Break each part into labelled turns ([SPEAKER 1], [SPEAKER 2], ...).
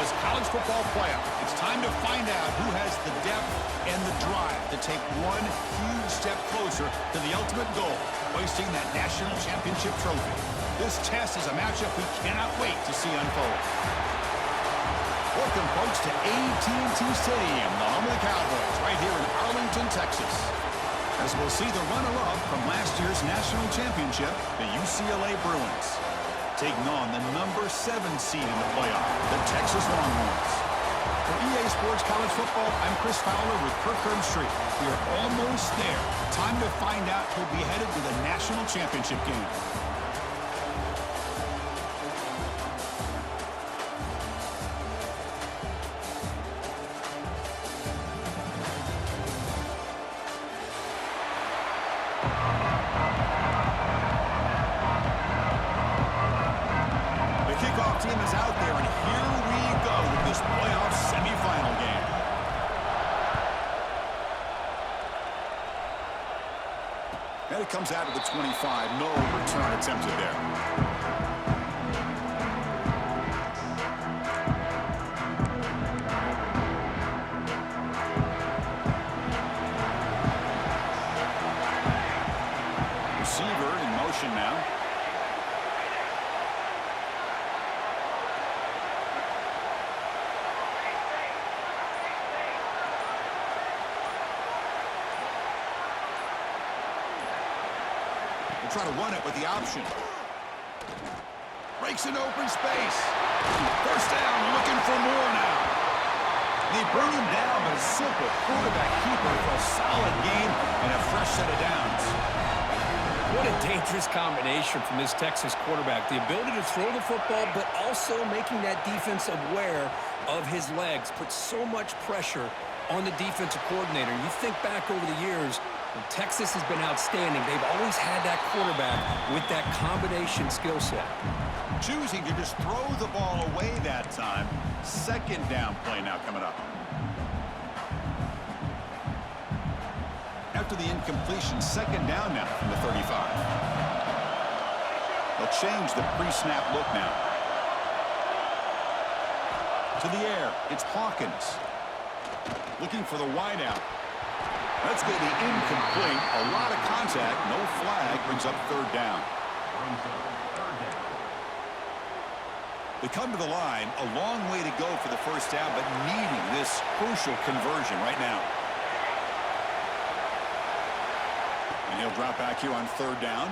[SPEAKER 1] this college football playoff. It's time to find out who has the depth and the drive to take one huge step closer to the ultimate goal, hoisting that national championship trophy. This test is a matchup we cannot wait to see unfold. Welcome, folks, to AT&T Stadium, the home of the Cowboys, right here in Arlington, Texas. As we'll see the runner-up from last year's national championship, the UCLA Bruins, taking on the number 7 seed in the playoff, the Texas Longhorns. For EA Sports College Football, I'm Chris Fowler with Kirkland Street. We are almost there. Time to find out who'll be headed to the national championship game. Team is out there, and here we go with this playoff semifinal game. And it comes out of the 25. No return attempted there. Receiver in motion now. Try to run it with the option. Breaks an open space. First down, looking for more now. They bring him down, but a simple quarterback keeper for a solid game and a fresh set of downs.
[SPEAKER 2] What a dangerous combination from this Texas quarterback. The ability to throw the football, but also making that defense aware of his legs. Puts so much pressure on the defensive coordinator. You think back over the years, Texas has been outstanding. They've always had that quarterback with that combination skill set.
[SPEAKER 1] Choosing to just throw the ball away that time. Second down play now coming up. After the incompletion, second down now from the 35. They'll change the pre-snap look now. To the air, it's Hawkins. Looking for the wideout. That's going to be incomplete. A lot of contact. No flag. Brings up third down. They come to the line. A long way to go for the first down, but needing this crucial conversion right now. And he'll drop back here on third down.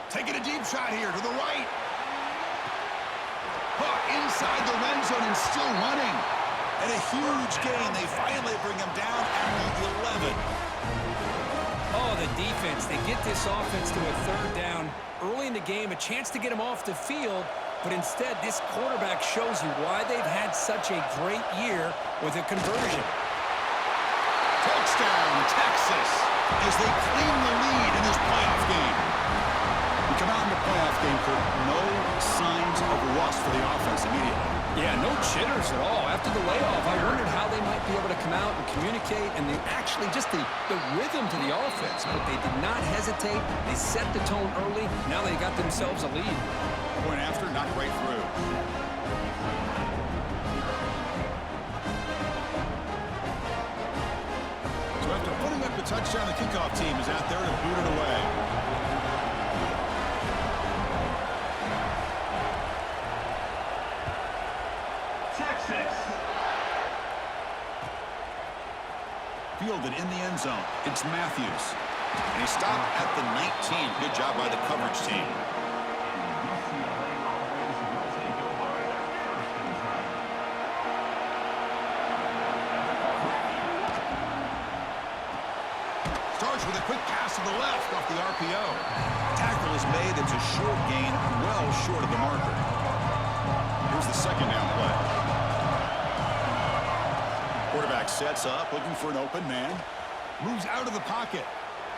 [SPEAKER 1] Taking a deep shot here to the right. Hook inside the red zone and still running. And a huge gain. They finally bring him down at the 11.
[SPEAKER 2] Oh, the defense. They get this offense to a third down early in the game. A chance to get him off the field. But instead, this quarterback shows you why they've had such a great year with a conversion.
[SPEAKER 1] Touchdown, Texas, as they claim the lead in this playoff game. We come out in the playoff game for no signs of rust for the offense immediately.
[SPEAKER 2] Yeah, no jitters at all. After the layoff, I wondered how they might be able to come out and communicate, and they actually just the rhythm to the offense. But they did not hesitate. They set the tone early. Now they got themselves a lead.
[SPEAKER 1] Point after, knocked right through. So after putting up the touchdown, the kickoff team is out there to boot it away. Fielded in the end zone. It's Matthews. And he stopped at the 19. Good job by the coverage team. Starts with a quick pass to the left off the RPO. Tackle is made. It's a short gain, well short of the marker. Here's the second down play. Quarterback sets up, looking for an open man. Moves out of the pocket.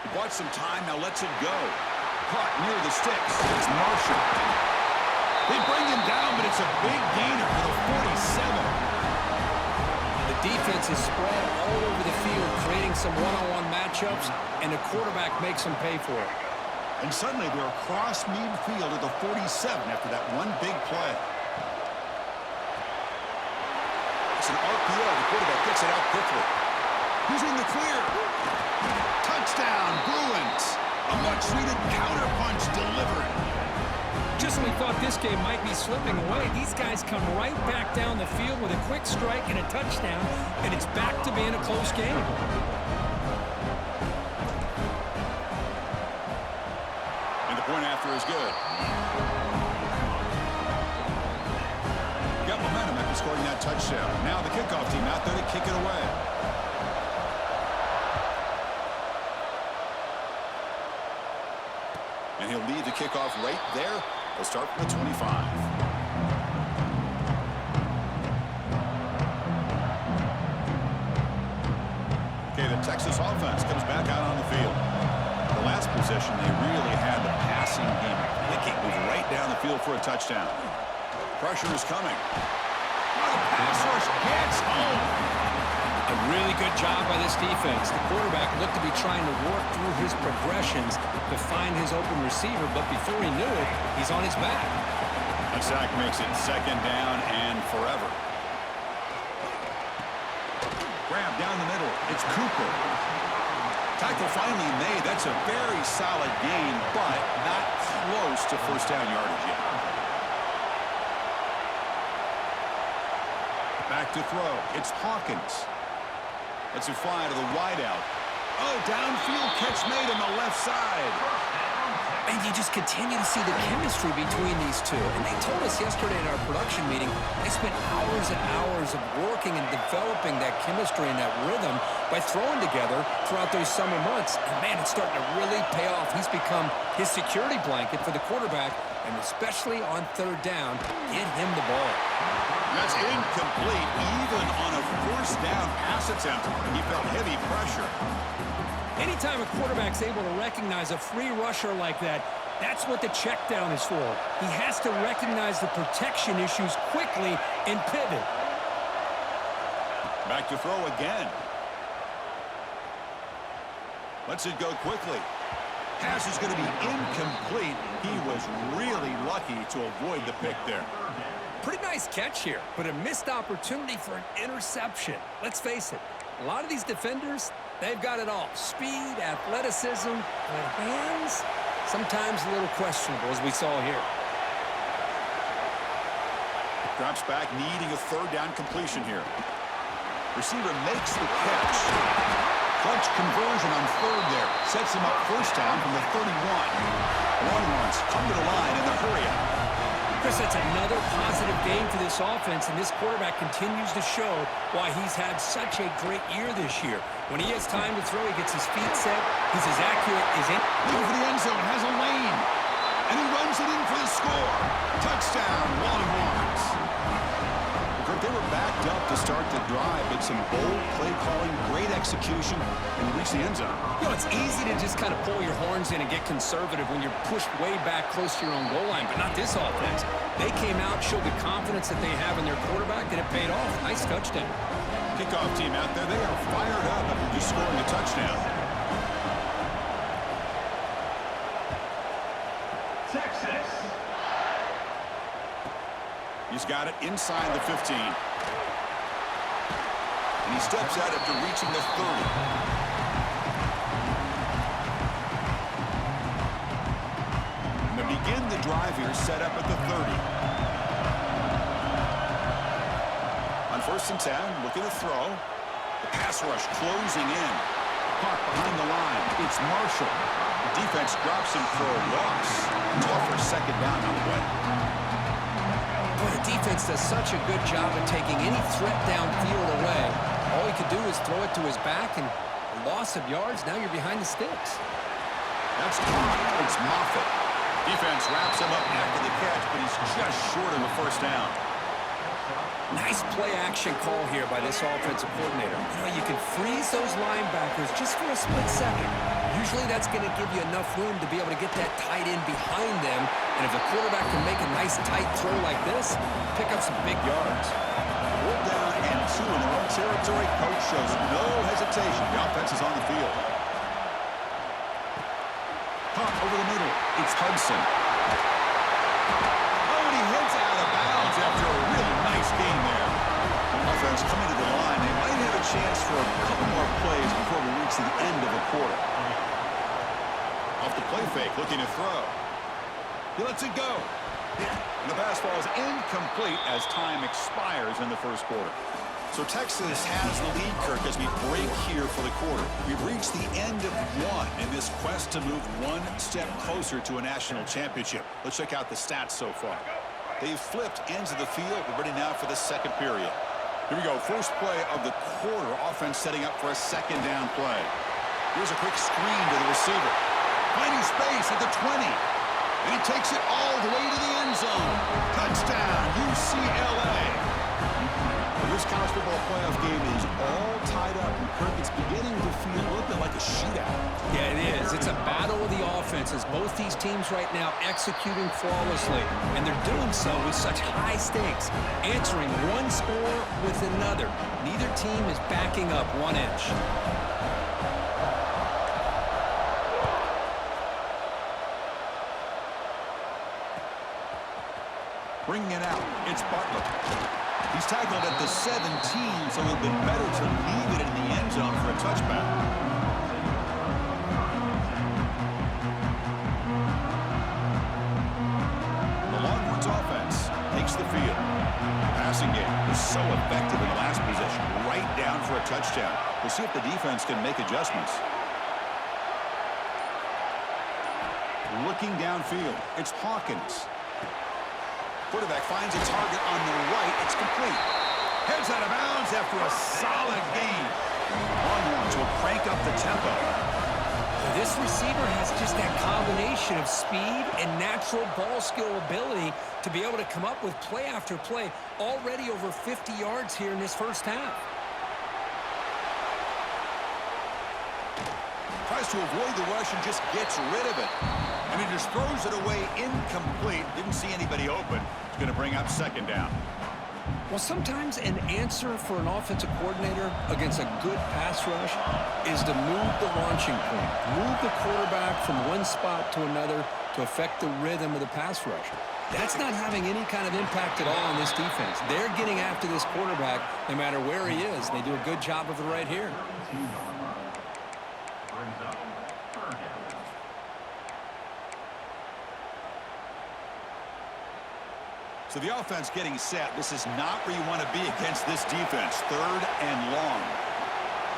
[SPEAKER 1] He bought some time, now lets it go. Caught near the sticks. It's Marshall. They bring him down, but it's a big gainer for the 47.
[SPEAKER 2] The defense is spread all over the field, creating some one-on-one matchups, and the quarterback makes them pay for it.
[SPEAKER 1] And suddenly they're across midfield at the 47 after that one big play. It's an RPO. The quarterback gets it out quickly. He's in the clear. Touchdown, Bruins. A much-needed counterpunch delivered.
[SPEAKER 2] Just when we thought this game might be slipping away, these guys come right back down the field with a quick strike and a touchdown, and it's back to being a close game.
[SPEAKER 1] And the point after is good. Got momentum after scoring that touchdown. Now the kickoff team out there to kick it away. And he'll lead the kickoff right there. They'll start from the 25. Okay, the Texas offense comes back out on the field. The last possession, they really had the passing game clicking. Move right down the field for a touchdown. Pressure is coming. Oh, the pass rush gets home.
[SPEAKER 2] A really good job by this defense. The quarterback looked to be trying to work through his progressions to find his open receiver, but before he knew it, he's on his back.
[SPEAKER 1] A sack makes it second down and forever. Grab down the middle. It's Cooper. Tackle finally made. That's a very solid gain, but not close to first down yardage yet. Back to throw. It's Hawkins. It's a fly to the wideout. Oh, downfield catch made on the left side.
[SPEAKER 2] And you just continue to see the chemistry between these two. And they told us yesterday in our production meeting, they spent hours and hours of working and developing that chemistry and that rhythm by throwing together throughout those summer months. And, man, it's starting to really pay off. He's become his security blanket for the quarterback, and especially on third down, get him the ball.
[SPEAKER 1] That's incomplete, even on a first down pass attempt. He felt heavy pressure.
[SPEAKER 2] Anytime a quarterback's able to recognize a free rusher like that, that's what the check down is for. He has to recognize the protection issues quickly and pivot.
[SPEAKER 1] Back to throw again. Lets it go quickly. Pass is going to be incomplete. He was really lucky to avoid the pick there.
[SPEAKER 2] Pretty nice catch here, but a missed opportunity for an interception. Let's face it, a lot of these defenders, they've got it all. Speed, athleticism, but hands, sometimes a little questionable, as we saw here.
[SPEAKER 1] Drops back, needing a third down completion here. Receiver makes the catch. Clutch conversion on third there. Sets him up first down from the 31. Longhorns come to the line in the hurry-up.
[SPEAKER 2] Chris, that's another positive game for this offense, and this quarterback continues to show why he's had such a great year this year. When he has time to throw, he gets his feet set. He's as accurate as any.
[SPEAKER 1] Over the end zone, has a lane, and he runs it in for the score. Touchdown, Longhorns. They were backed up to start the drive, but some bold play calling, great execution, and reach the end zone.
[SPEAKER 2] You know, it's easy to just kind of pull your horns in and get conservative when you're pushed way back close to your own goal line, but not this offense. They came out, showed the confidence that they have in their quarterback, and it paid off. Nice touchdown.
[SPEAKER 1] Kickoff team out there, they are fired up after just scoring a touchdown.
[SPEAKER 3] Texas.
[SPEAKER 1] He's got it inside the 15. And he steps out after reaching the 30. And they begin the drive here, set up at the 30. On 1st and 10, looking to throw. The pass rush closing in. Caught behind the line. It's Marshall. The defense drops him for a loss. Tougher second down on the way.
[SPEAKER 2] Boy, the defense does such a good job of taking any threat downfield away. All he could do is throw it to his back, and a loss of yards, now you're behind the sticks.
[SPEAKER 1] That's caught. It's Moffitt. Defense wraps him up after the catch, but he's just short of a first down.
[SPEAKER 2] Nice play-action call here by this offensive coordinator. You know, you can freeze those linebackers just for a split second. Usually that's going to give you enough room to be able to get that tight end behind them. And if the quarterback can make a nice tight throw like this, pick up some big yards.
[SPEAKER 1] 4th down and 2 in their own territory. Coach shows no hesitation. The offense is on the field. Pop over the middle. It's Hudson. Oh, and he heads out of bounds after a really nice game there. Offense coming lets it go. And the pass falls incomplete as time expires in the first quarter. So Texas has the lead, Kirk, as we break here for the quarter. We've reached the end of one in this quest to move one step closer to a national championship. Let's check out the stats so far. They've flipped ends of the field. We're ready now for the second period. Here we go. First play of the quarter. Offense setting up for a second down play. Here's a quick screen to the receiver. Finding space at the 20. And he takes it all the way to the end zone. Touchdown, UCLA. This college football playoff game is all tied up, and Kirk, it's beginning to feel a little bit like a shootout.
[SPEAKER 2] Yeah, it is. It's a battle of the offenses. Both these teams right now executing flawlessly, and they're doing so with such high stakes, answering one score with another. Neither team is backing up 1 inch.
[SPEAKER 1] Bringing it out, it's Butler. He's tackled at the 17, so it would have been better to leave it in the end zone for a touchback. The Longhorns offense takes the field. The passing game was so effective in the last possession, right down for a touchdown. We'll see if the defense can make adjustments. Looking downfield, it's Hawkins. Quarterback finds a target on the right. It's complete. Heads out of bounds after a solid gain. Longhorns will crank up the tempo.
[SPEAKER 2] This receiver has just that combination of speed and natural ball skill ability to be able to come up with play after play, already over 50 yards here in this first half.
[SPEAKER 1] Tries to avoid the rush and just gets rid of it. And he just throws it away incomplete. Didn't see anybody open. It's going to bring up second down.
[SPEAKER 2] Well, sometimes an answer for an offensive coordinator against a good pass rush is to move the launching point, move the quarterback from one spot to another to affect the rhythm of the pass rush. That's not having any kind of impact at all on this defense. They're getting after this quarterback no matter where he is. They do a good job of it right here.
[SPEAKER 1] So the offense getting set. This is not where you want to be against this defense. Third and long.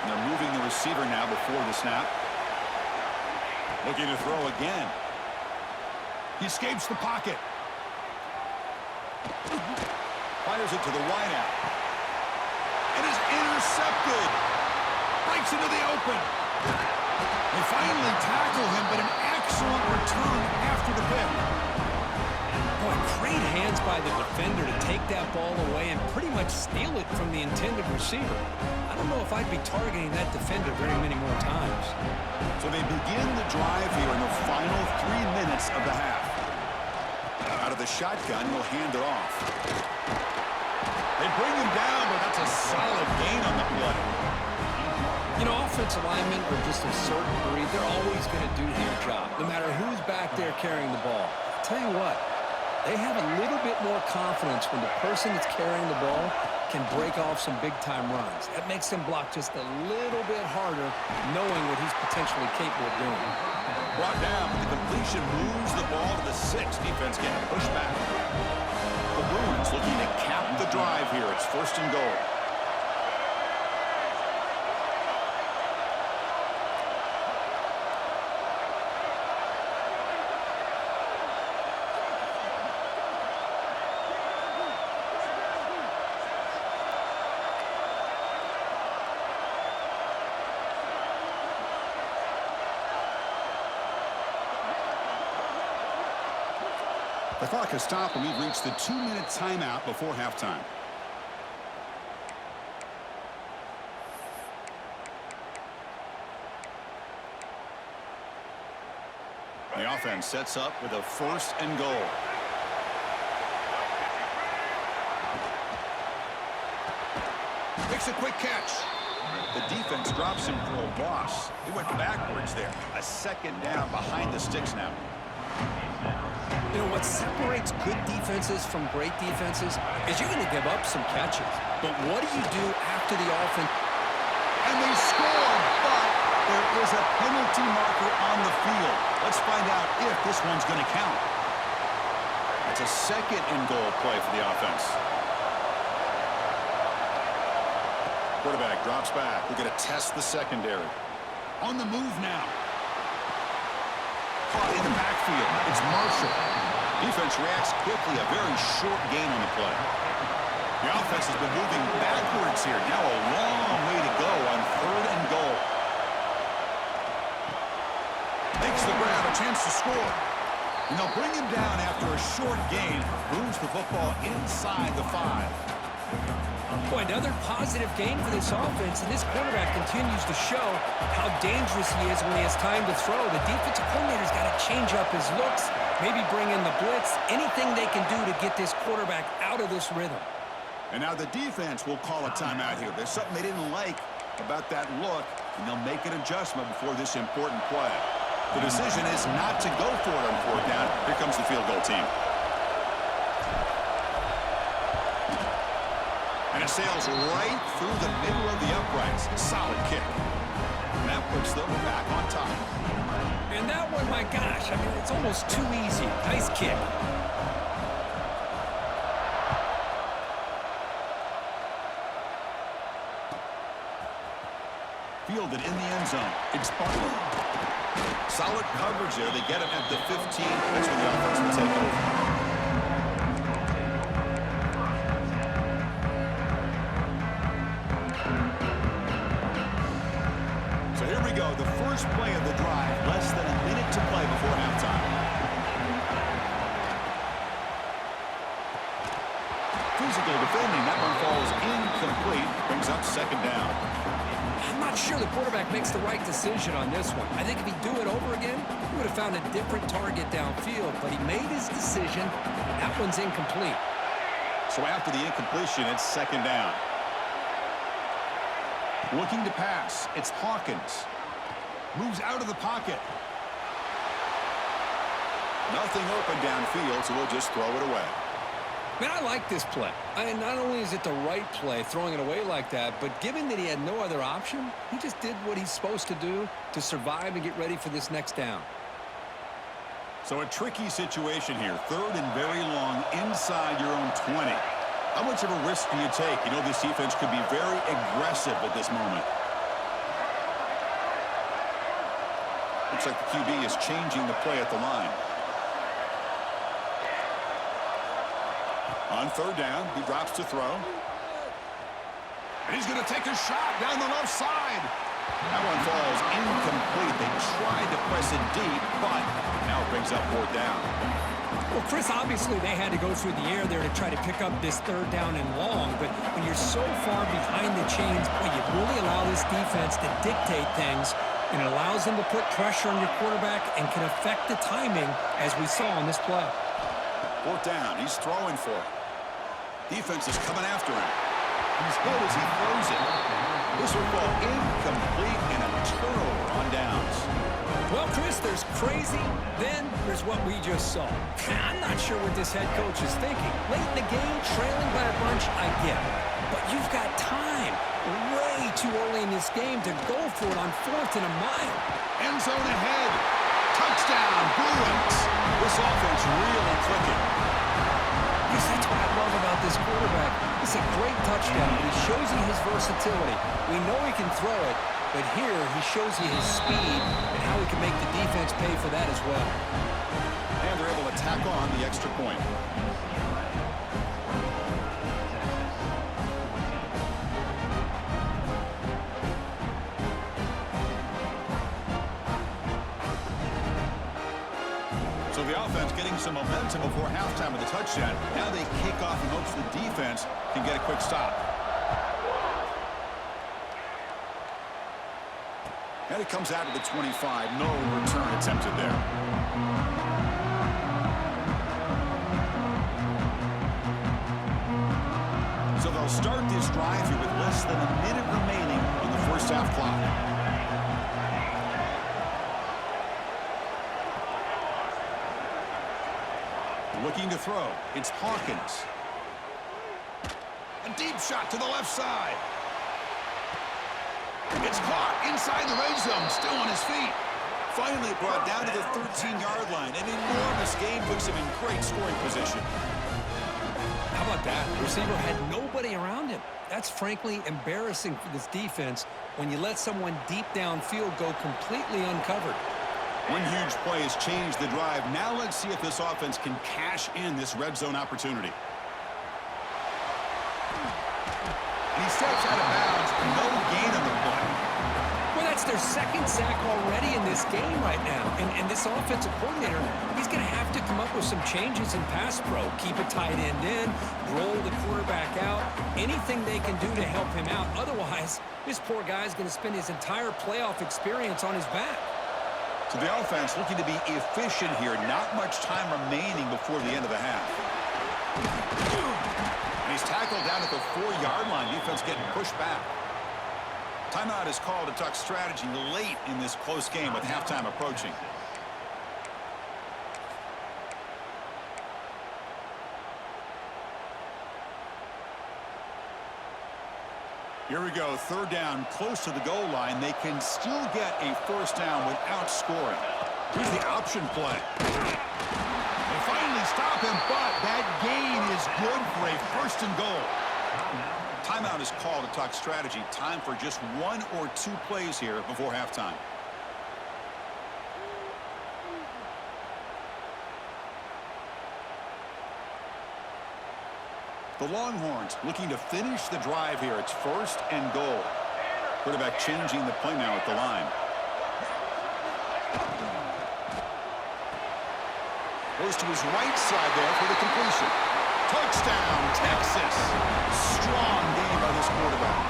[SPEAKER 1] And they're moving the receiver now before the snap. Looking to throw again. He escapes the pocket. Fires it to the wideout. And is intercepted. Breaks into the open. They finally tackle him, but an excellent return after the pick.
[SPEAKER 2] Boy, great hands by the defender to take that ball away and pretty much steal it from the intended receiver. I don't know if I'd be targeting that defender very many more times.
[SPEAKER 1] So they begin the drive here in the final 3 minutes of the half. Out of the shotgun, he'll hand it off. They bring him down, but that's a solid gain on the play.
[SPEAKER 2] You know, offensive linemen are just a certain breed. They're always going to do their job, no matter who's back there carrying the ball. I'll tell you what. They have a little bit more confidence when the person that's carrying the ball can break off some big-time runs. That makes them block just a little bit harder, knowing what he's potentially capable of doing.
[SPEAKER 1] Brought down, but the completion moves the ball to the 6. Defense getting pushed back. The Bruins looking to cap the drive here. It's first and goal. The clock has stopped, and we've reached the 2-minute timeout before halftime. The offense sets up with a first and goal. Makes a quick catch. The defense drops him for a loss. He went backwards there. A second down behind the sticks now.
[SPEAKER 2] You know, what separates good defenses from great defenses is you're going to give up some catches. But what do you do after the offense?
[SPEAKER 1] And they scored, but there is a penalty marker on the field. Let's find out if this one's going to count. It's a second and goal play for the offense. Quarterback drops back. We're going to test the secondary. On the move now. Caught in the backfield. It's Marshall. Defense reacts quickly. A very short gain on the play. The offense has been moving backwards here. Now a long way to go on third and goal. Makes the grab, a chance to score. And they'll bring him down after a short gain. Moves the football inside the 5.
[SPEAKER 2] Boy, another positive gain for this offense, and this quarterback continues to show how dangerous he is when he has time to throw. The defensive coordinator's got to change up his looks, maybe bring in the blitz, anything they can do to get this quarterback out of this rhythm.
[SPEAKER 1] And now the defense will call a timeout here. There's something they didn't like about that look, and they'll make an adjustment before this important play. The decision is not to go for it on fourth down. Here comes the field goal team. And it sails right through the middle of the uprights. Solid kick. And that puts them back on top.
[SPEAKER 2] And that one, my gosh, I mean, it's almost too easy. Nice kick.
[SPEAKER 1] Fielded in the end zone. It's Butler. Solid coverage there. They get him at the 15. That's when the offense will take over. The first play of the drive, less than a minute to play before halftime. Physical defending, that one falls incomplete, brings up second down.
[SPEAKER 2] I'm not sure the quarterback makes the right decision on this one. I think if he'd do it over again, he would have found a different target downfield, but he made his decision. That one's incomplete.
[SPEAKER 1] So after the incompletion, it's second down. Looking to pass, it's Hawkins. Moves out of the pocket. Nothing open downfield, so we'll just throw it away.
[SPEAKER 2] Man, I like this play. Not only is it the right play, throwing it away like that, but given that he had no other option, he just did what he's supposed to do to survive and get ready for this next down.
[SPEAKER 1] So a tricky situation here. Third and very long inside your own 20. How much of a risk do you take? You know, this defense could be very aggressive at this moment. Looks like the QB is changing the play at the line. On third down, he drops to throw. And he's going to take a shot down the left side. That one falls incomplete. They tried to press it deep, but now it brings up fourth down.
[SPEAKER 2] Well, Chris, obviously they had to go through the air there to try to pick up this third down and long, but when you're so far behind the chains, boy, you really allow this defense to dictate things. And it allows them to put pressure on your quarterback and can affect the timing, as we saw on this play.
[SPEAKER 1] Fourth down. He's throwing for it. Defense is coming after him. He's hit as he throws it. This will fall incomplete and a turnover on downs.
[SPEAKER 2] Well, Chris, there's crazy, then there's what we just saw. I'm not sure what this head coach is thinking. Late in the game, trailing by a bunch, I get it. But you've got time. Way too early in this game to go for it on fourth and a mile.
[SPEAKER 1] End zone ahead. Touchdown, Bruins. This offense really clicking.
[SPEAKER 2] Yes, that's what I love about this quarterback. It's a great touchdown, but he shows you his versatility. We know he can throw it, but here he shows you his speed and how he can make the defense pay for that as well.
[SPEAKER 1] And they're able to tack on the extra point. So the offense getting some momentum before halftime with the touchdown. Now they kick off in hopes the defense can get a quick stop. And it comes out to the 25. No return attempted there. So they'll start this drive here with less than a minute remaining on the first half clock. Looking to throw. It's Hawkins. A deep shot to the left side. It's caught inside the red zone, still on his feet. Finally brought down to the 13-yard line. An enormous gain puts him in great scoring position.
[SPEAKER 2] How about that? The receiver had nobody around him. That's frankly embarrassing for this defense when you let someone deep downfield go completely uncovered.
[SPEAKER 1] One huge play has changed the drive. Now let's see if this offense can cash in this red zone opportunity. And he steps out of bounds. No gain on the play.
[SPEAKER 2] Well, that's their second sack already in this game right now. And this offensive coordinator, he's going to have to come up with some changes in pass pro. Keep a tight end in, roll the quarterback out, anything they can do to help him out. Otherwise, this poor guy's going to spend his entire playoff experience on his back.
[SPEAKER 1] So the offense looking to be efficient here. Not much time remaining before the end of the half. And he's tackled down at the 4-yard line. Defense getting pushed back. Timeout is called to talk strategy late in this close game with halftime approaching. Here we go, third down, close to the goal line. They can still get a first down without scoring. Here's the option play. They finally stop him, but that gain is good for a first and goal. Timeout is called to talk strategy. Time for just 1 or 2 plays here before halftime. The Longhorns looking to finish the drive here. It's first and goal. Quarterback changing the play now at the line. Goes to his right side there for the completion. Touchdown, Texas. Strong game by this quarterback.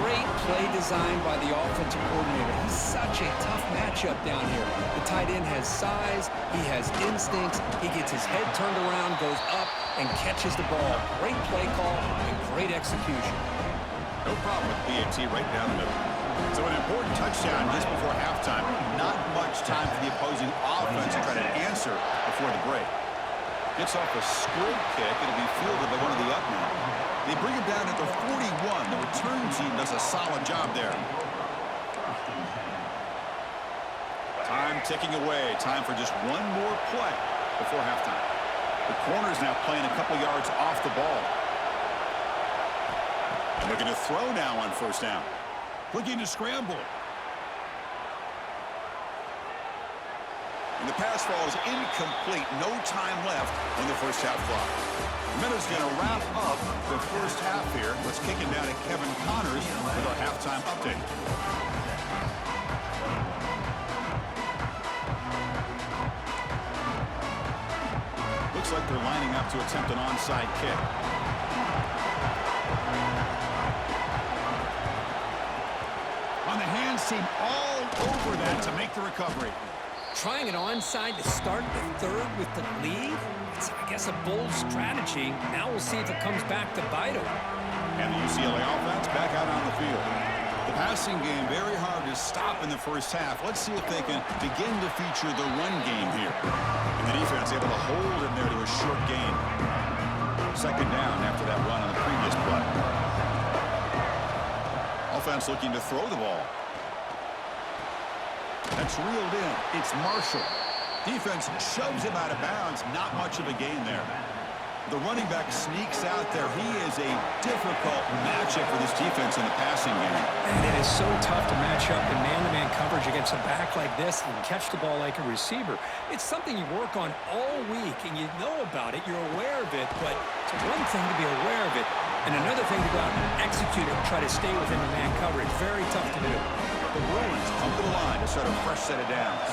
[SPEAKER 2] Great play design by the offensive coordinator. He's such a tough matchup down here. The tight end has size. He has instincts. He gets his head turned around, goes up, and catches the ball. Great play call and great execution.
[SPEAKER 1] No problem with PAT right down the middle. So an important touchdown just before halftime. Not much time for the opposing offense to try to answer before the break. Gets off a squib kick. It'll be fielded by one of the up men. They bring him down at the 41. The return team does a solid job there. Time ticking away. Time for just one more play before halftime. The corner's now playing a couple yards off the ball. And looking to throw now on first down. Looking to scramble. And the pass falls incomplete. No time left on the first half clock. Minute's going to wrap up the first half here. Let's kick it down to Kevin Connors with our halftime update. Looks like they're lining up to attempt an onside kick. On the hands team all over that to make the recovery.
[SPEAKER 2] Trying an onside to start the third with the lead? It's, I guess, a bold strategy. Now we'll see if it comes back to bite them.
[SPEAKER 1] And the UCLA offense back out on the field. The passing game very hard to stop in the first half. Let's see if they can begin to feature the run game here. And the defense able to hold him there to a short gain. Second down after that run on the previous play. Offense looking to throw the ball. That's reeled in. It's Marshall. Defense shoves him out of bounds. Not much of a gain there. The running back sneaks out there. He is a difficult matchup for this defense in the passing game.
[SPEAKER 2] And it is so tough to match up in man-to-man coverage against a back like this and catch the ball like a receiver. It's something you work on all week, and you know about it. You're aware of it, but it's one thing to be aware of it, and another thing to go out and execute it and try to stay within the man coverage. Very tough to do.
[SPEAKER 1] The Bruins come to the line to start a fresh set of downs.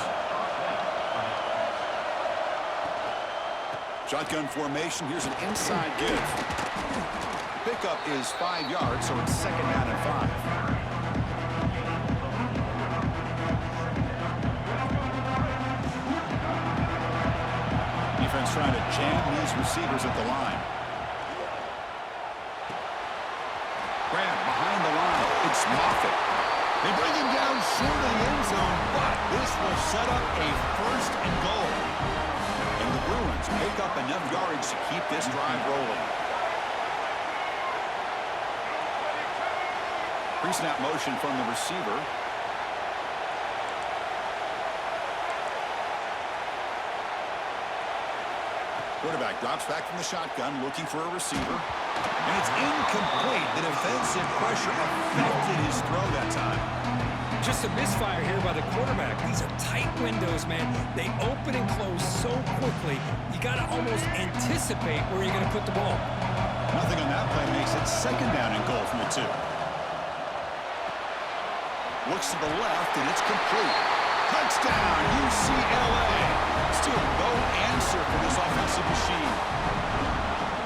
[SPEAKER 1] Shotgun formation. Here's an inside give. Pickup is 5 yards, so it's second down and 5. Defense trying to jam these receivers at the line. Grab behind the line. It's Moffitt. They bring him down short of the end zone, but this will set up a first and goal. And the Bruins pick up enough yards to keep this drive rolling. Pre-snap motion from the receiver. Quarterback drops back from the shotgun, looking for a receiver. And it's incomplete. The defensive pressure affected his throw that time.
[SPEAKER 2] Just a misfire here by the quarterback. These are tight windows, man. They open and close so quickly, you got to almost anticipate where you're going to put the ball.
[SPEAKER 1] Nothing on that play makes it second down and goal from the 2. Looks to the left, and it's complete. Touchdown, UCLA. Still no answer for this offensive machine.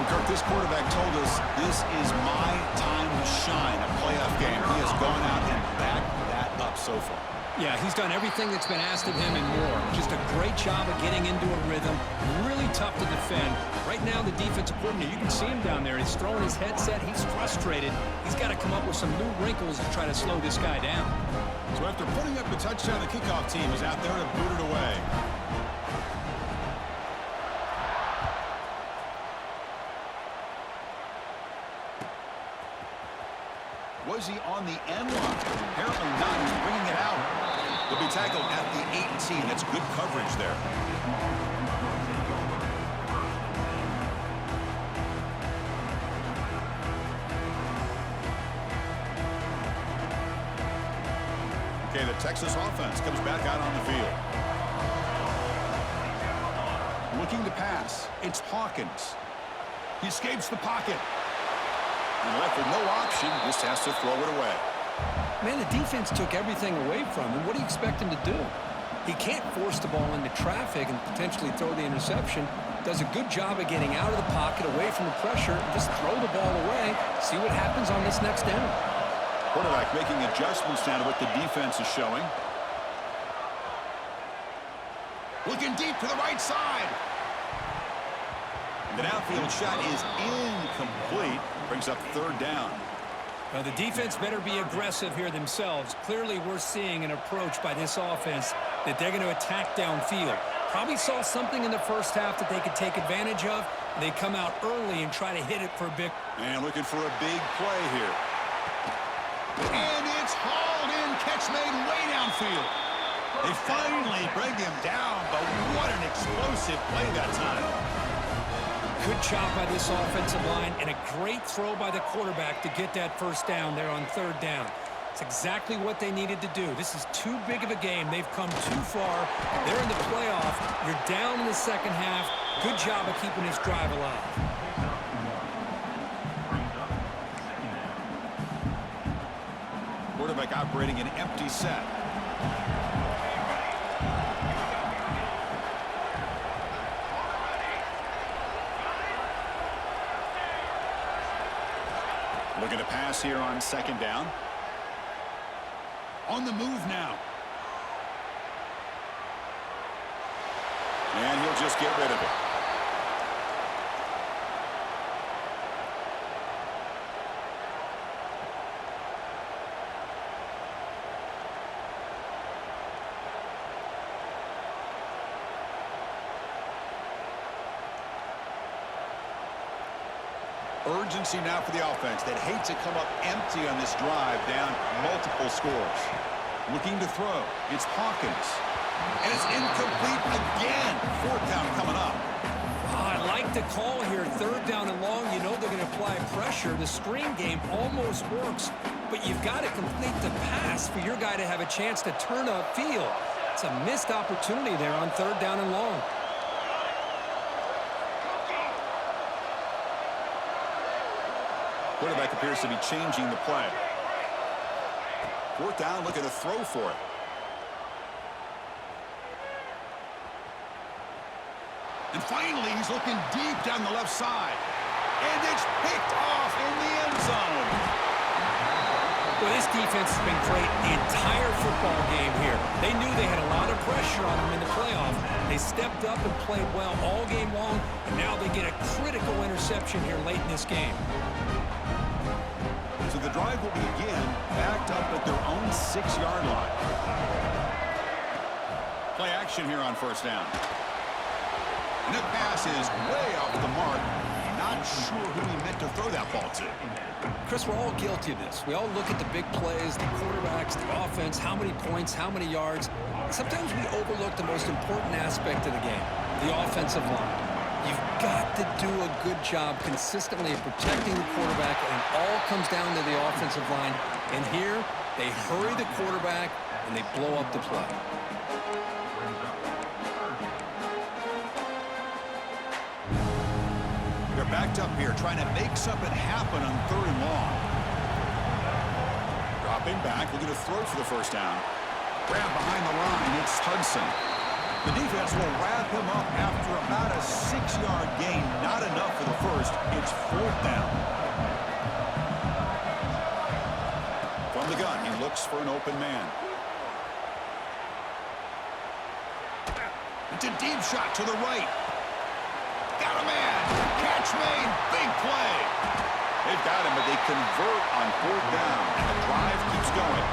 [SPEAKER 1] Kirk, this quarterback told us this is my time to shine, a playoff game. He has gone out and backed that up so far.
[SPEAKER 2] Yeah, he's done everything that's been asked of him and more. Just a great job of getting into a rhythm. Really tough to defend. Right now, the defensive coordinator, you can see him down there. He's throwing his headset. He's frustrated. He's got to come up with some new wrinkles to try to slow this guy down.
[SPEAKER 1] So after putting up the touchdown, the kickoff team is out there to boot it away. Was he on the end line? Apparently not. He's bringing it out. He'll be tackled at the 18. That's good coverage there. Okay, the Texas offense comes back out on the field. Looking to pass. It's Hawkins. He escapes the pocket. And left with no option, just has to throw it away.
[SPEAKER 2] Man, the defense took everything away from him. What do you expect him to do? He can't force the ball into traffic and potentially throw the interception. Does a good job of getting out of the pocket, away from the pressure, and just throw the ball away. See what happens on this next down.
[SPEAKER 1] Quarterback making adjustments now to what the defense is showing. Looking deep to the right side. The downfield shot is incomplete. Brings up third down.
[SPEAKER 2] Now, the defense better be aggressive here themselves. Clearly, we're seeing an approach by this offense that they're going to attack downfield. Probably saw something in the first half that they could take advantage of. They come out early and try to hit it for a big...
[SPEAKER 1] And looking for a big play here. And it's hauled in. Catch made way downfield. They finally bring him down, but what an explosive play that time.
[SPEAKER 2] Good job by this offensive line and a great throw by the quarterback to get that first down there on third down. It's exactly what they needed to do. This is too big of a game. They've come too far. They're in the playoff. You're down in the second half. Good job of keeping this drive alive.
[SPEAKER 1] Quarterback operating an empty set. Looking to pass here on second down. On the move now. And he'll just get rid of it. Urgency now for the offense that hates to come up empty on this drive, down multiple scores. Looking to throw. It's Hawkins. And it's incomplete again. Fourth down coming up.
[SPEAKER 2] I like the call here. Third down and long. You know they're going to apply pressure. The screen game almost works, but you've got to complete the pass for your guy to have a chance to turn upfield. It's a missed opportunity there on third down and long.
[SPEAKER 1] Quarterback appears to be changing the play. Fourth down, look at a throw for it. And finally, he's looking deep down the left side. And it's picked off in the end zone.
[SPEAKER 2] Well, this defense has been great the entire football game here. They knew they had a lot of pressure on them in the playoff. They stepped up and played well all game long, and now they get a critical interception here late in this game.
[SPEAKER 1] So the drive will begin backed up at their own 6-yard line. Play action here on first down. And the pass is way off the mark. Not sure who he meant to throw that ball to.
[SPEAKER 2] Chris, we're all guilty of this. We all look at the big plays, the quarterbacks, the offense, how many points, how many yards. Sometimes we overlook the most important aspect of the game, the offensive line. You've got to do a good job consistently of protecting the quarterback, and it all comes down to the offensive line. And here, they hurry the quarterback, and they blow up the play.
[SPEAKER 1] They're backed up here, trying to make something happen on 3rd and long. Dropping back, looking to throw for the first down. Grab behind the line, it's Hudson. The defense will wrap him up after about a 6-yard gain. Not enough for the first. It's 4th down. From the gun, he looks for an open man. It's a deep shot to the right. Got a man. Catch made. Big play. They've got him, but they convert on 4th down. And the drive keeps going.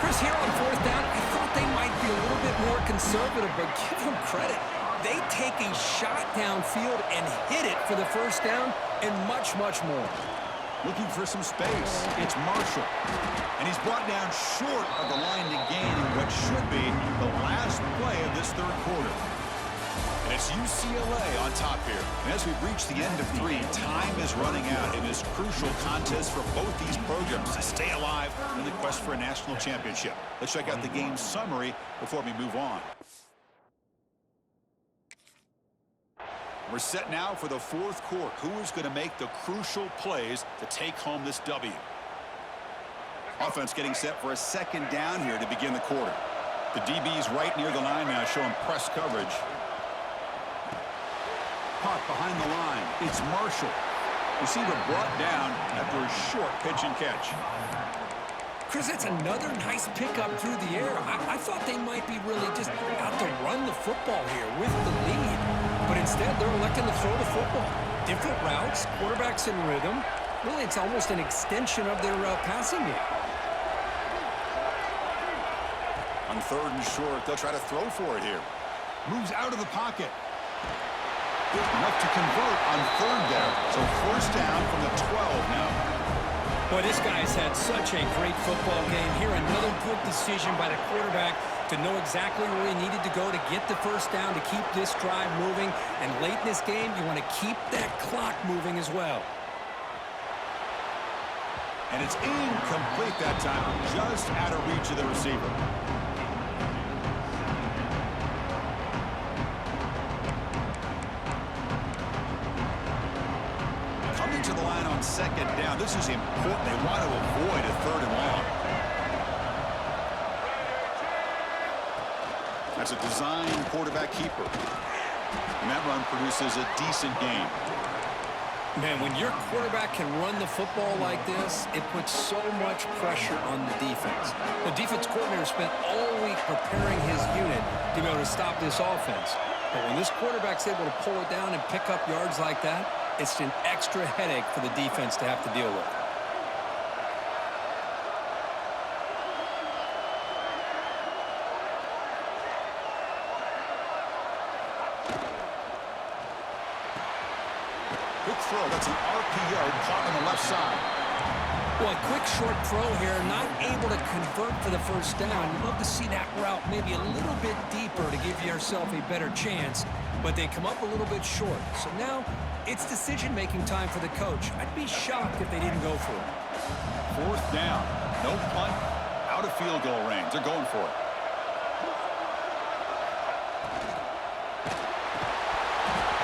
[SPEAKER 2] Chris, here on 4th down, I thought they might be a little bit more conservative, but give them credit. They take a shot downfield and hit it for the first down and much, much more.
[SPEAKER 1] Looking for some space. It's Marshall. And he's brought down short of the line to gain in what should be the last play of this 3rd quarter. And it's UCLA on top here. And as we've reached the end of 3, time is running out in this crucial contest for both these programs to stay alive in the quest for a national championship. Let's check out the game summary before we move on. We're set now for the 4th quarter. Who is going to make the crucial plays to take home this W? Offense getting set for a 2nd down here to begin the quarter. The DB's right near the line now, showing press coverage. Caught behind the line. It's Marshall. Receiver brought down after a short pitch and catch.
[SPEAKER 2] Chris, that's another nice pickup through the air. I thought they might be really just out to run the football here with the lead. But instead, they're electing to throw the football. Different routes, quarterbacks in rhythm. Really, it's almost an extension of their passing game.
[SPEAKER 1] On 3rd and short, they'll try to throw for it here. Moves out of the pocket. Enough to convert on 3rd down. So 1st down from the 12 now.
[SPEAKER 2] Boy, this guy's had such a great football game. Here, another good decision by the quarterback to know exactly where he needed to go to get the 1st down, to keep this drive moving. And late in this game, you want to keep that clock moving as well.
[SPEAKER 1] And it's incomplete that time, just out of reach of the receiver. Coming to the line on 2nd down. This is important. They want to avoid a 3rd and long. That's a design quarterback keeper. And that run produces a decent gain.
[SPEAKER 2] Man, when your quarterback can run the football like this, it puts so much pressure on the defense. The defense coordinator spent all week preparing his unit to be able to stop this offense. But when this quarterback's able to pull it down and pick up yards like that, it's an extra headache for the defense to have to deal with.
[SPEAKER 1] Quick throw. That's an RPO caught on the left side.
[SPEAKER 2] Well, a quick short throw here, not able to convert for the 1st down. You'd love to see that route maybe a little bit deeper to give yourself a better chance, but they come up a little bit short. So now it's decision-making time for the coach. I'd be shocked if they didn't go for it.
[SPEAKER 1] 4th down. No punt. Out of field goal range. They're going for it.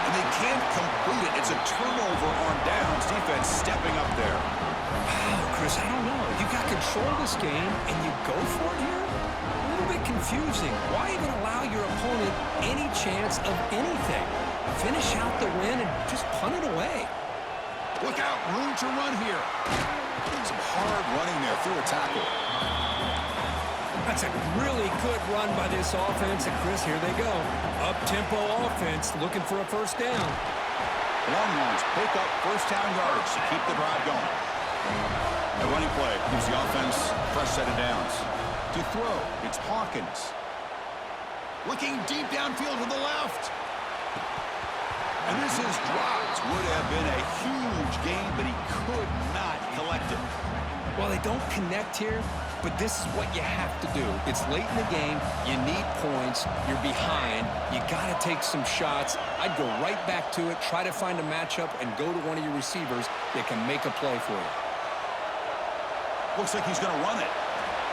[SPEAKER 1] And they can't complete it. It's a turnover on downs. Defense stepping up there.
[SPEAKER 2] Wow, Chris, I don't know. You got control of this game, and you go for it here? A little bit confusing. Why even allow your opponent any chance of anything? Finish out the win and just punt it away.
[SPEAKER 1] Look out. Room to run here. Some hard running there through a tackle.
[SPEAKER 2] That's a really good run by this offense. And, Chris, here they go. Up-tempo offense looking for a 1st down.
[SPEAKER 1] Longhorns pick up 1st down yardage to keep the drive going. A running play gives the offense a fresh set of downs. To throw, it's Hawkins. Looking deep downfield to the left. And this is dropped. Would have been a huge gain, but he could not collect it.
[SPEAKER 2] While they don't connect here, but this is what you have to do. It's late in the game. You need points. You're behind. You got to take some shots. I'd go right back to it, try to find a matchup, and go to one of your receivers that can make a play for you.
[SPEAKER 1] Looks like he's going to run it.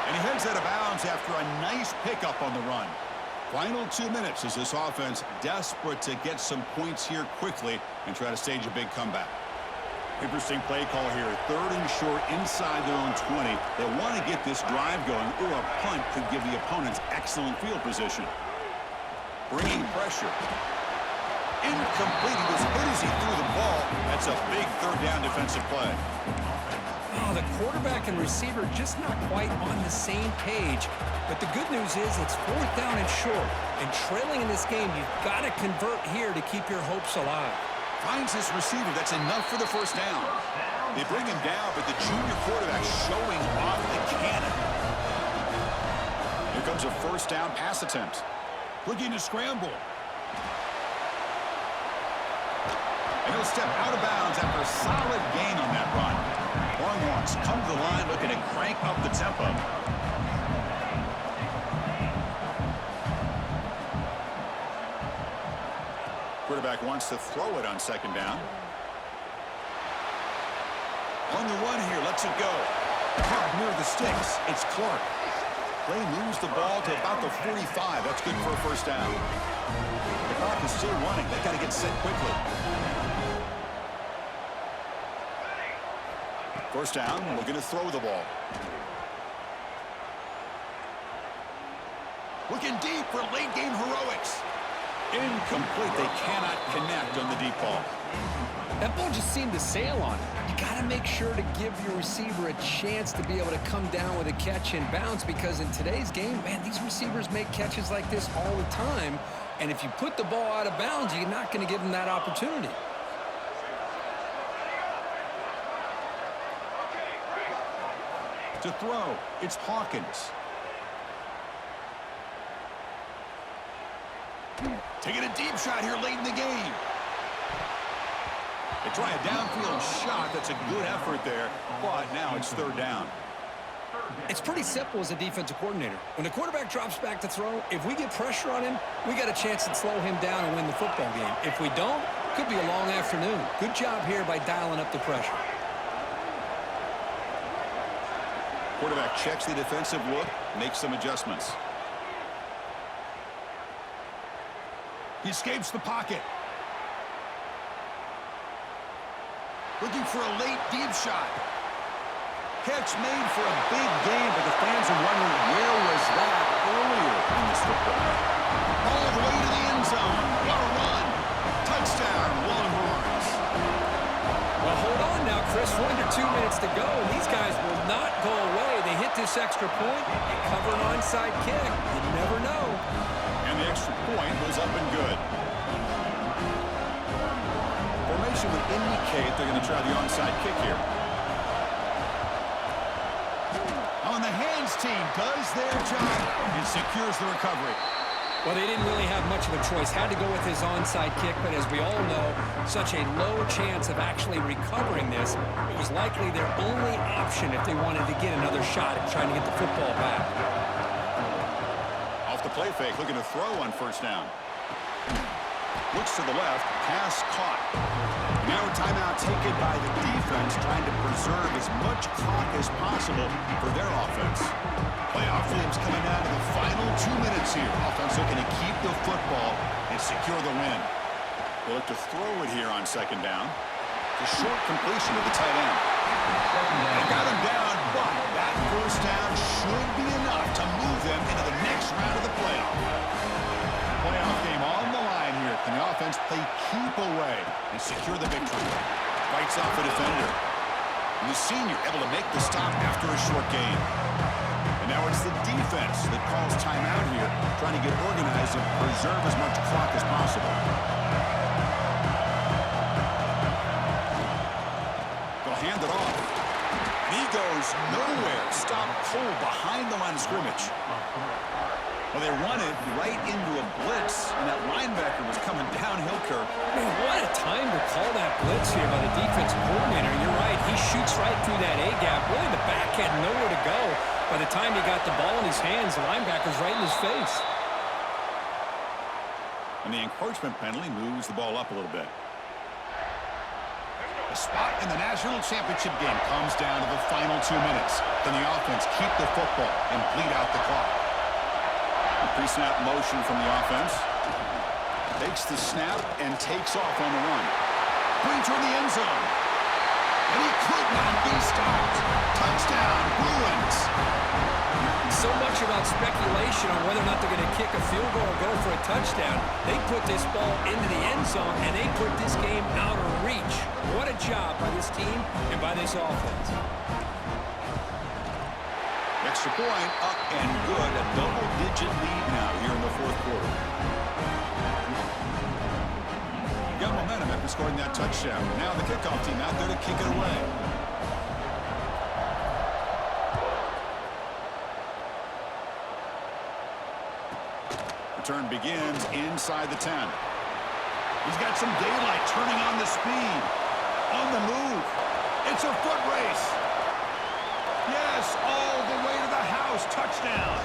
[SPEAKER 1] And he heads out of bounds after a nice pickup on the run. Final 2 minutes as this offense desperate to get some points here quickly and try to stage a big comeback. Interesting play call here. 3rd and short inside their own 20. They want to get this drive going, or a punt could give the opponents excellent field position. Bringing pressure. Incomplete. He was hit as he threw the ball. That's a big 3rd down defensive play.
[SPEAKER 2] Oh, the quarterback and receiver just not quite on the same page. But the good news is it's 4th down and short. And trailing in this game, you've got to convert here to keep your hopes alive.
[SPEAKER 1] Finds his receiver. That's enough for the 1st down. They bring him down, but the junior quarterback showing off the cannon. Here comes a 1st down pass attempt. Looking to scramble. And he'll step out of bounds after a solid gain on that run. Longhorns come to the line looking to crank up the tempo. Quarterback wants to throw it on 2nd down. On the run here, lets it go. Caught near the sticks. It's Clark. Play moves the ball to about the 45. That's good for a 1st down. The clock is still running. They got to get set quickly. 1st down, we're going to throw the ball. Looking deep for late game heroics. Incomplete. They cannot connect on the deep ball.
[SPEAKER 2] That ball just seemed to sail on it. You got to make sure to give your receiver a chance to be able to come down with a catch and bounce, because in today's game, man, these receivers make catches like this all the time. And if you put the ball out of bounds, you're not going to give them that opportunity.
[SPEAKER 1] To throw, it's Hawkins. Taking a deep shot here late in the game. They try a downfield shot. That's a good effort there, but now it's 3rd down.
[SPEAKER 2] It's pretty simple as a defensive coordinator. When the quarterback drops back to throw, if we get pressure on him, we got a chance to slow him down and win the football game. If we don't, could be a long afternoon. Good job here by dialing up the pressure.
[SPEAKER 1] Quarterback checks the defensive look, makes some adjustments. He escapes the pocket. Looking for a late deep shot. Catch made for a big game, but the fans are wondering where was that earlier in this football. All the way to the end zone. What a run. Touchdown, Longhorns.
[SPEAKER 2] Well, hold on now, Chris. 1 to 2 minutes to go, and these guys will not go away. They hit this extra point and cover an onside kick. You never know.
[SPEAKER 1] And the extra point was up and good. Formation would indicate they're going to try the onside kick here. On the hands team does their job and secures the recovery.
[SPEAKER 2] Well, they didn't really have much of a choice. Had to go with his onside kick, but as we all know, such a low chance of actually recovering this. It was likely their only option if they wanted to get another shot at trying to get the football back.
[SPEAKER 1] Off the play fake, looking to throw on 1st down. Looks to the left, pass caught. Now a timeout taken by the defense, trying to preserve as much clock as possible for their offense. Playoff flames coming down to the final 2 minutes here. Offense looking to keep the football and secure the win. They'll look to throw it here on 2nd down. The short completion of the tight end. They got him down, but that 1st down should be enough to move them into the next round of the playoff. Playoff game on the line here. Can the offense play keep away and secure the victory? Fights off a defender. And the senior able to make the stop after a short gain. And now it's the defense that calls timeout here, trying to get organized and preserve as much clock as possible. They'll hand it off. And he goes nowhere. Stop cold behind the line of scrimmage. Well, they run it right into a blitz, and that linebacker was coming downhill, Kirk.
[SPEAKER 2] Man, what a time to call that blitz here by the defensive coordinator. You're right. He shoots right through that A-gap. Really, the back had nowhere to go. By the time he got the ball in his hands, the linebacker's right in his face.
[SPEAKER 1] And the encroachment penalty moves the ball up a little bit. The spot in the national championship game comes down to the final 2 minutes. Can the offense keep the football and bleed out the clock? The pre-snap motion from the offense. Takes the snap and takes off on the run. Going toward the end zone. And he could not be stopped. Touchdown, Bruins.
[SPEAKER 2] So much about speculation on whether or not they're going to kick a field goal or go for a touchdown. They put this ball into the end zone, and they put this game out of reach. What a job by this team and by this offense.
[SPEAKER 1] Extra point, up and good. A double-digit lead now here in the fourth quarter. Got momentum after scoring that touchdown. Now the kickoff team out there to kick it away. Return begins inside the 10. He's got some daylight, turning on the speed. On the move. It's a foot race. Yes, all the way to the house. Touchdown.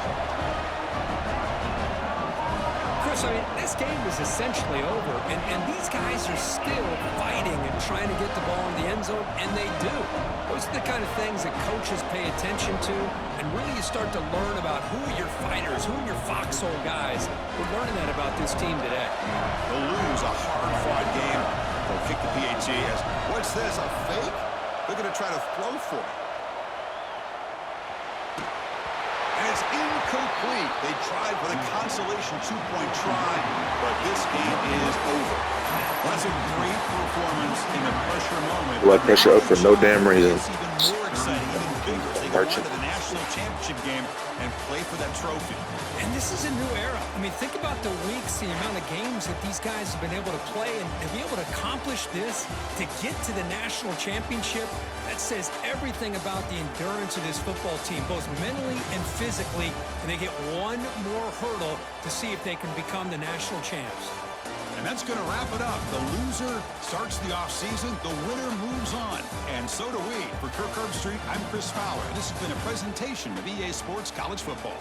[SPEAKER 2] Chris, I mean, this game is essentially over, and these guys are still fighting and trying to get the ball in the end zone, and they do. Those are the kind of things that coaches pay attention to, and really you start to learn about who are your fighters, who are your foxhole guys. We're learning that about this team today.
[SPEAKER 1] They'll lose a hard-fought game. They'll kick the PAT as, what's this, a fake? They're going to try to throw for it. And it's incomplete. They tried for the consolation two-point try, but this game is over. That's a great performance in the pressure moment.
[SPEAKER 3] Blood pressure up for no damn reason.
[SPEAKER 1] It's even more exciting, even bigger. They go on to the national championship game and play for that trophy.
[SPEAKER 2] And this is a new era. I mean, think about the weeks, the amount of games that these guys have been able to play, and to be able to accomplish this, to get to the national championship, that says everything about the endurance of this football team, both mentally and physically, and they get one more hurdle to see if they can become the national champs.
[SPEAKER 1] And that's going to wrap it up. The loser starts the offseason. The winner moves on. And so do we. For Kirk Herbstreit, I'm Chris Fowler. This has been a presentation of EA Sports College Football.